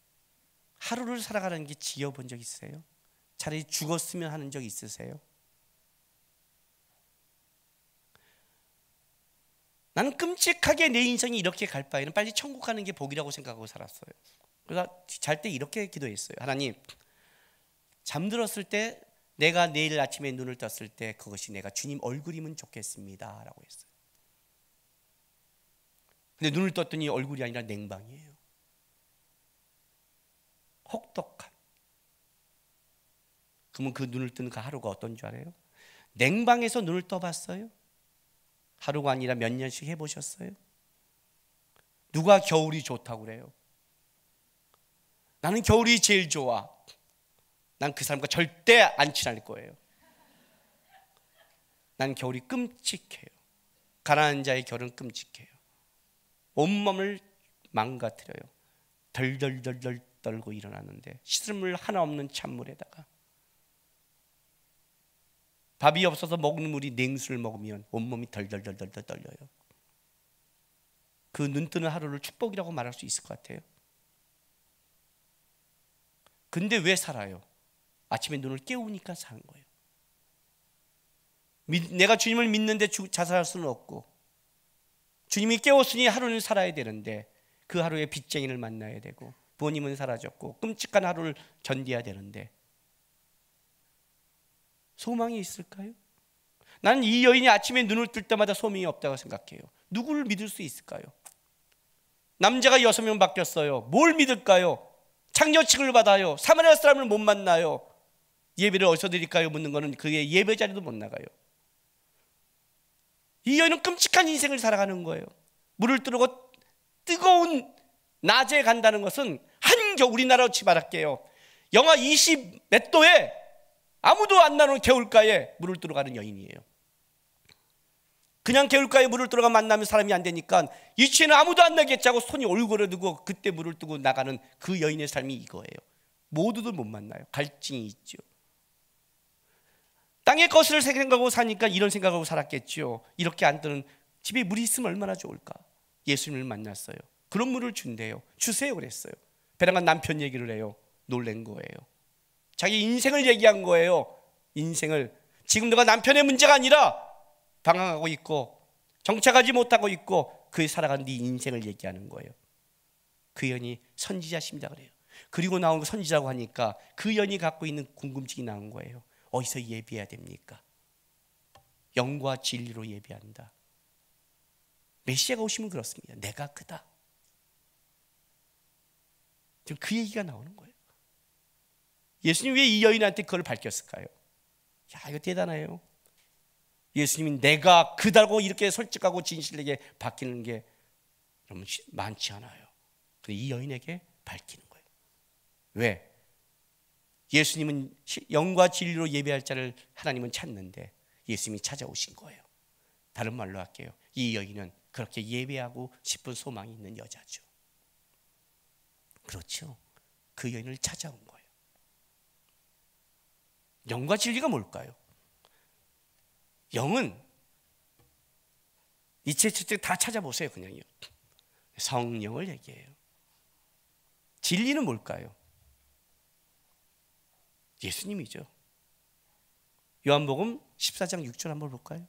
하루를 살아가는 게 지겨워본 적 있으세요? 차라리 죽었으면 하는 적 있으세요? 나는 끔찍하게 내 인생이 이렇게 갈 바에는 빨리 천국 가는 게 복이라고 생각하고 살았어요. 그래서 잘 때 이렇게 기도했어요. 하나님, 잠들었을 때 내가 내일 아침에 눈을 떴을 때 그것이 내가 주님 얼굴이면 좋겠습니다 라고 했어요. 근데 눈을 떴더니 얼굴이 아니라 냉방이에요. 혹독한. 그러면 그 눈을 뜨는 그 하루가 어떤 줄 알아요? 냉방에서 눈을 떠봤어요? 하루가 아니라 몇 년씩 해보셨어요? 누가 겨울이 좋다고 그래요? 나는 겨울이 제일 좋아. 난 그 사람과 절대 안 친할 거예요. 난 겨울이 끔찍해요. 가난한 자의 겨울은 끔찍해요. 온몸을 망가뜨려요. 덜덜덜덜 떨고 일어나는데 시스물 하나 없는 찬물에다가 밥이 없어서 먹는 물이 냉수를 먹으면 온몸이 덜덜덜덜 떨려요. 그 눈 뜨는 하루를 축복이라고 말할 수 있을 것 같아요. 근데 왜 살아요? 아침에 눈을 깨우니까 사는 거예요. 내가 주님을 믿는데 자살할 수는 없고 주님이 깨웠으니 하루는 살아야 되는데 그 하루에 빚쟁이를 만나야 되고 부모님은 사라졌고 끔찍한 하루를 견뎌야 되는데 소망이 있을까요? 나는 이 여인이 아침에 눈을 뜰 때마다 소망이 없다고 생각해요. 누구를 믿을 수 있을까요? 남자가 6명 바뀌었어요. 뭘 믿을까요? 창녀취급을 받아요. 사마리아 사람을 못 만나요. 예배를 어디서 드릴까요? 묻는 거는 그의 예배 자리도 못 나가요. 이 여인은 끔찍한 인생을 살아가는 거예요. 물을 뜨르고 뜨거운 낮에 간다는 것은 한겨울, 우리나라로 치말할게요. 영하 20 몇 도에 아무도 안 나오는 개울가에 물을 뜨러 가는 여인이에요. 그냥 개울가에 물을 뜨러 가 만나면 사람이 안 되니까 이치에는 아무도 안 나겠지 하고 손이 올고려두고 그때 물을 뜨고 나가는 그 여인의 삶이 이거예요. 모두들 못 만나요. 갈증이 있죠. 땅의 것을 생각하고 사니까 이런 생각하고 살았겠죠. 이렇게 안 뜨는 집에 물이 있으면 얼마나 좋을까. 예수님을 만났어요. 그런 물을 준대요. 주세요 그랬어요. 배랑간 남편 얘기를 해요. 놀란 거예요. 자기 인생을 얘기한 거예요. 인생을. 지금 너가 남편의 문제가 아니라 방황하고 있고 정착하지 못하고 있고 그에 살아간 네 인생을 얘기하는 거예요. 그 연이 선지자십니다 그래요. 그리고 나온 거 선지자라고 하니까 그 연이 갖고 있는 궁금증이 나온 거예요. 어디서 예배해야 됩니까? 영과 진리로 예배한다. 메시아가 오시면 그렇습니다. 내가 크다. 지금 그 얘기가 나오는 거예요. 예수님이 왜 이 여인한테 그걸 밝혔을까요? 야, 이거 대단해요. 예수님이 내가 그다고 이렇게 솔직하고 진실되게 밝히는 게 너무 많지 않아요. 근데 이 여인에게 밝히는 거예요. 왜? 예수님은 영과 진리로 예배할 자를 하나님은 찾는데 예수님이 찾아오신 거예요. 다른 말로 할게요. 이 여인은 그렇게 예배하고 싶은 소망이 있는 여자죠. 그렇죠. 그 여인을 찾아온 거예요. 영과 진리가 뭘까요? 영은 이체처 다 찾아보세요. 그냥요. 성령을 얘기해요. 진리는 뭘까요? 예수님이죠. 요한복음 14장 6절 한번 볼까요?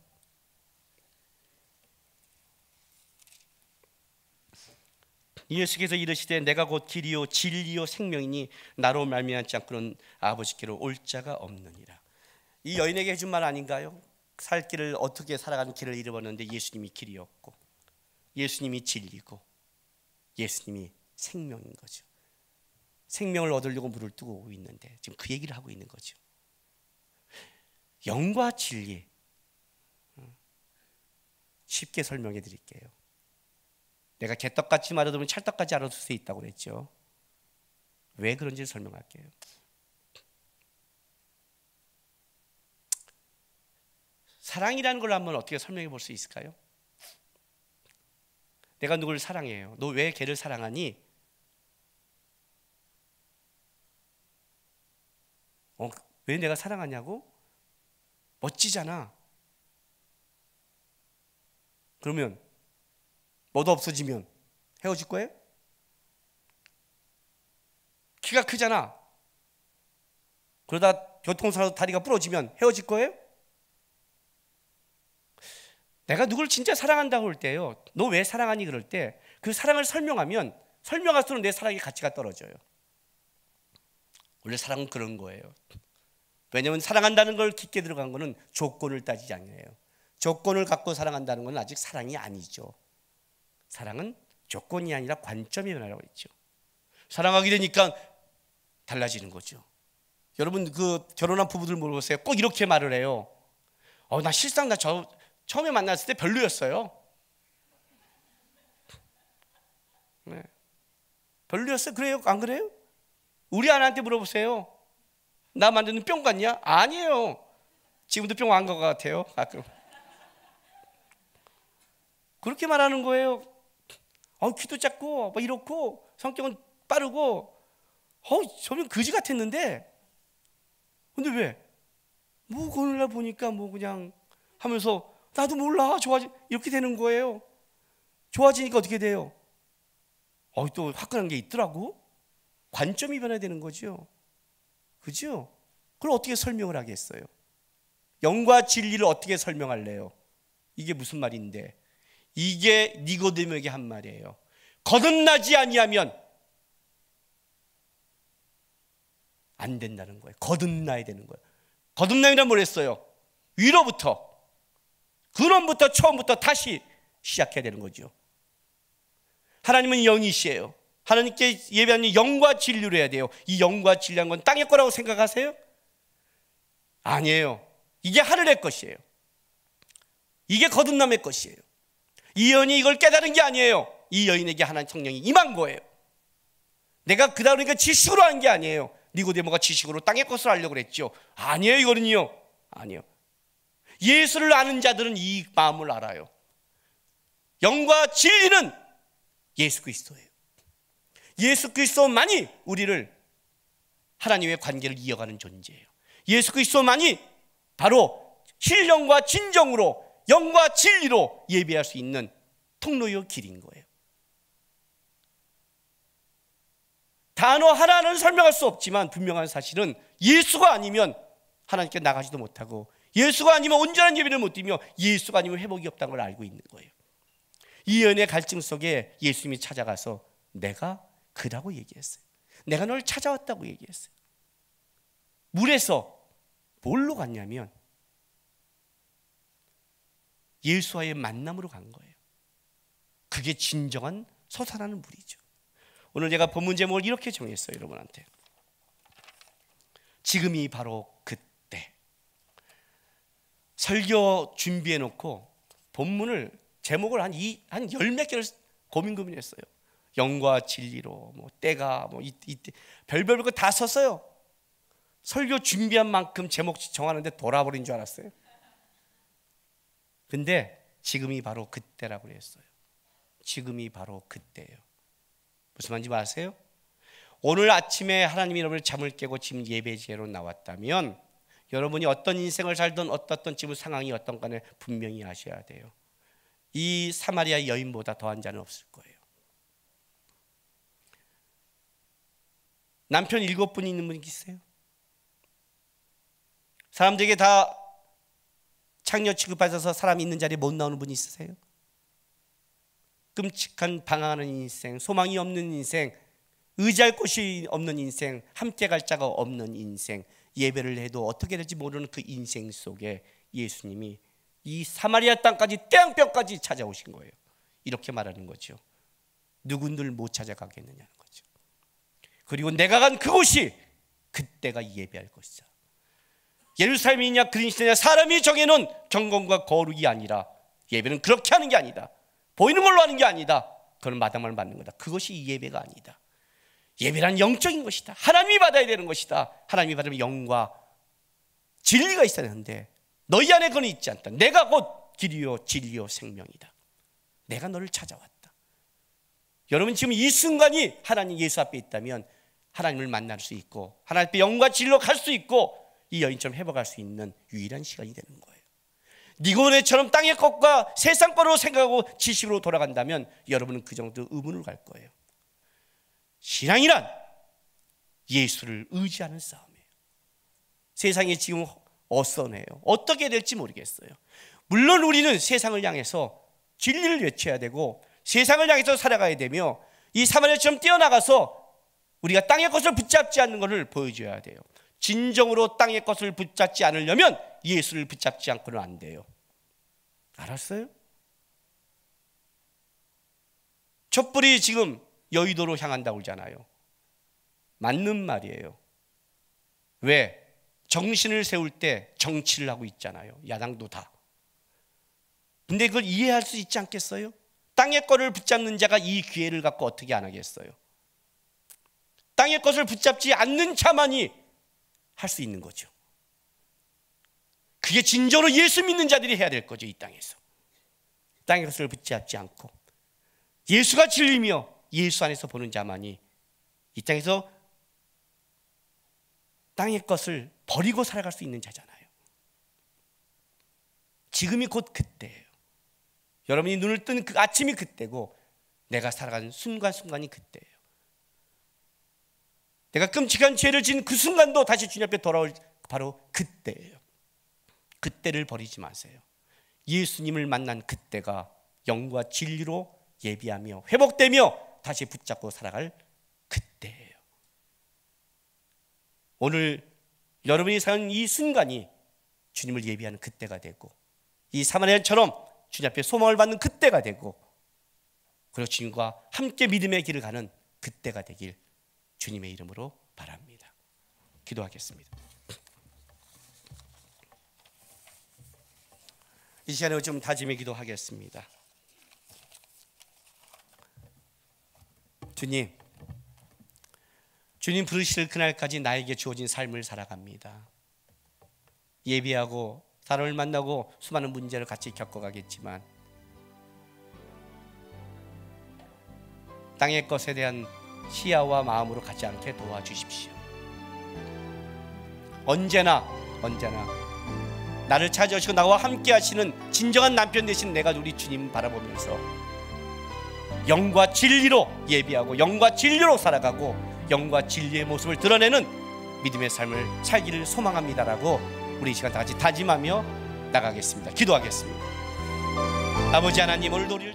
예수께서 이르시되 내가 곧 길이요 진리요 생명이니 나로 말미암지 않고는 아버지께로 올 자가 없느니라. 이 여인에게 해준 말 아닌가요? 살 길을 어떻게 살아가는 길을 잃어버렸는데 예수님이 길이었고 예수님이 진리고 예수님이 생명인 거죠. 생명을 얻으려고 물을 뜨고 오고 있는데 지금 그 얘기를 하고 있는 거죠. 영과 진리. 쉽게 설명해 드릴게요. 내가 개떡같이 말하면 찰떡같이 알아둘 수 있다고 그랬죠. 왜 그런지 설명할게요. 사랑이라는 걸 한번 어떻게 설명해 볼 수 있을까요? 내가 누구를 사랑해요. 너 왜 걔를 사랑하니? 왜 내가 사랑하냐고? 멋지잖아. 그러면 뭐도 없어지면 헤어질 거예요? 키가 크잖아. 그러다 교통사고 다리가 부러지면 헤어질 거예요? 내가 누굴 진짜 사랑한다고 할 때요, 너 왜 사랑하니? 그럴 때 그 사랑을 설명하면 설명할수록 내 사랑의 가치가 떨어져요. 원래 사랑은 그런 거예요. 왜냐하면 사랑한다는 걸 깊게 들어간 거는 조건을 따지지 않아요. 조건을 갖고 사랑한다는 건 아직 사랑이 아니죠. 사랑은 조건이 아니라 관점이 변화라고 했죠. 사랑하게 되니까 달라지는 거죠. 여러분 그 결혼한 부부들 물어보세요. 꼭 이렇게 말을 해요. 나 실상 처음에 만났을 때 별로였어요. 네. 별로였어요. 그래요? 안 그래요? 우리 아내한테 물어보세요. 나 만드는 뿅 같냐? 아니에요. 지금도 뿅 안 것 같아요. 가끔. 그렇게 말하는 거예요. 키도 작고 뭐 이렇고 성격은 빠르고 저는 거지 같았는데 근데 왜? 뭐 오늘날 보니까 뭐 그냥 하면서 나도 몰라 이렇게 되는 거예요. 좋아지니까 어떻게 돼요? 또 화끈한 게 있더라고. 관점이 변화되는 거죠. 그죠? 그걸 어떻게 설명을 하겠어요? 영과 진리를 어떻게 설명할래요? 이게 무슨 말인데? 이게 니고데모에게 한 말이에요. 거듭나지 아니하면 안 된다는 거예요. 거듭나야 되는 거예요. 거듭남이란 뭘 했어요? 위로부터, 근원부터, 처음부터 다시 시작해야 되는 거죠. 하나님은 영이시에요. 하나님께 예배하는 영과 진리로 해야 돼요. 이 영과 진리한 건 땅의 거라고 생각하세요? 아니에요. 이게 하늘의 것이에요. 이게 거듭남의 것이에요. 이 여인이 이걸 깨달은 게 아니에요. 이 여인에게 하나님 성령이 임한 거예요. 내가 그러니까 지식으로 한 게 아니에요. 니고데모가 지식으로 땅의 것을 알려고 그랬죠. 아니에요. 이거는요. 아니요. 예수를 아는 자들은 이 마음을 알아요. 영과 진리는 예수 그리스도예요. 예수 그리스도만이 우리를 하나님의 관계를 이어가는 존재예요. 예수 그리스도만이 바로 신령과 진정으로 영과 진리로 예배할 수 있는 통로요 길인 거예요. 단어 하나는 설명할 수 없지만 분명한 사실은 예수가 아니면 하나님께 나가지도 못하고 예수가 아니면 온전한 예배를 못 드리며 예수가 아니면 회복이 없다는 걸 알고 있는 거예요. 이 연의 갈증 속에 예수님이 찾아가서 내가 그라고 얘기했어요. 내가 널 찾아왔다고 얘기했어요. 물에서 뭘로 갔냐면 예수와의 만남으로 간 거예요. 그게 진정한 솟아나는 물이죠. 오늘 제가 본문 제목을 이렇게 정했어요. 여러분한테 지금이 바로 그때. 설교 준비해 놓고 본문을 제목을 한 10몇 개를 고민했어요. 영과 진리로 뭐 때가 뭐 이때 별별 거 다 썼어요. 설교 준비한 만큼 제목 정하는데 돌아버린 줄 알았어요. 근데 지금이 바로 그때라고 그랬어요. 지금이 바로 그때예요. 무슨 말인지 아세요? 오늘 아침에 하나님이 여러분을 잠을 깨고 지금 예배지로 나왔다면 여러분이 어떤 인생을 살든 어떤 지금 상황이 어떤 간에 분명히 아셔야 돼요. 이 사마리아 여인보다 더한 자는 없을 거예요. 남편 7분이 있는 분이 계세요? 사람들에게 다 창녀 취급받아서 사람 있는 자리에 못 나오는 분이 있으세요? 끔찍한 방황하는 인생, 소망이 없는 인생, 의지할 곳이 없는 인생, 함께 갈 자가 없는 인생, 예배를 해도 어떻게 될지 모르는 그 인생 속에 예수님이 이 사마리아 땅까지 태양볕까지 찾아오신 거예요. 이렇게 말하는 거죠. 누군들 못 찾아가겠느냐는 거죠. 그리고 내가 간 그곳이 그때가 예배할 곳이다. 예루살렘이냐 그리스도냐 사람이 정해놓은 경건과 거룩이 아니라, 예배는 그렇게 하는 게 아니다, 보이는 걸로 하는 게 아니다, 그건 마땅함을 받는 거다. 그것이 예배가 아니다. 예배란 영적인 것이다. 하나님이 받아야 되는 것이다. 하나님이 받으면 영과 진리가 있어야 하는데 너희 안에 그건 있지 않다. 내가 곧 길이요 진리요 생명이다. 내가 너를 찾아왔다. 여러분 지금 이 순간이 하나님 예수 앞에 있다면 하나님을 만날 수 있고 하나님 앞에 영과 진리로 갈 수 있고 이 여인처럼 회복할 수 있는 유일한 시간이 되는 거예요. 니고데모처럼 땅의 것과 세상 것으로 생각하고 지식으로 돌아간다면 여러분은 그 정도 의문을 갈 거예요. 신앙이란 예수를 의지하는 싸움이에요. 세상이 지금 어떠네요. 어떻게 될지 모르겠어요. 물론 우리는 세상을 향해서 진리를 외쳐야 되고 세상을 향해서 살아가야 되며 이 사마리아처럼 뛰어나가서 우리가 땅의 것을 붙잡지 않는 것을 보여줘야 돼요. 진정으로 땅의 것을 붙잡지 않으려면 예수를 붙잡지 않고는 안 돼요. 알았어요? 촛불이 지금 여의도로 향한다고 그러잖아요. 맞는 말이에요. 왜? 정신을 세울 때 정치를 하고 있잖아요. 야당도 다. 근데 그걸 이해할 수 있지 않겠어요? 땅의 것을 붙잡는 자가 이 기회를 갖고 어떻게 안 하겠어요? 땅의 것을 붙잡지 않는 자만이 할 수 있는 거죠. 그게 진정으로 예수 믿는 자들이 해야 될 거죠. 이 땅에서 땅의 것을 붙잡지 않고 예수가 진리며 예수 안에서 보는 자만이 이 땅에서 땅의 것을 버리고 살아갈 수 있는 자잖아요. 지금이 곧 그때예요. 여러분이 눈을 뜨는 그 아침이 그때고 내가 살아가는 순간순간이 그때예요. 내가 끔찍한 죄를 지은 그 순간도 다시 주님 앞에 돌아올 바로 그때예요. 그때를 버리지 마세요. 예수님을 만난 그때가 영과 진리로 예비하며 회복되며 다시 붙잡고 살아갈 그때예요. 오늘 여러분이 사는 이 순간이 주님을 예비하는 그때가 되고 이 사마리아처럼 주님 앞에 소망을 받는 그때가 되고 그리고 주님과 함께 믿음의 길을 가는 그때가 되길 주님의 이름으로 바랍니다. 기도하겠습니다. 이 시간에 좀 다짐의 기도하겠습니다. 주님 부르실 그날까지 나에게 주어진 삶을 살아갑니다. 예비하고 사람을 만나고 수많은 문제를 같이 겪어가겠지만 땅의 것에 대한 시야와 마음으로 가지 않게 도와주십시오. 언제나 나를 찾아오시고 나와 함께 하시는 진정한 남편 되신 내가 우리 주님 바라보면서 영과 진리로 예비하고 영과 진리로 살아가고 영과 진리의 모습을 드러내는 믿음의 삶을 살기를 소망합니다라고 우리 이 시간 다 같이 다짐하며 나가겠습니다. 기도하겠습니다. 아버지 하나님, 오늘도 우리를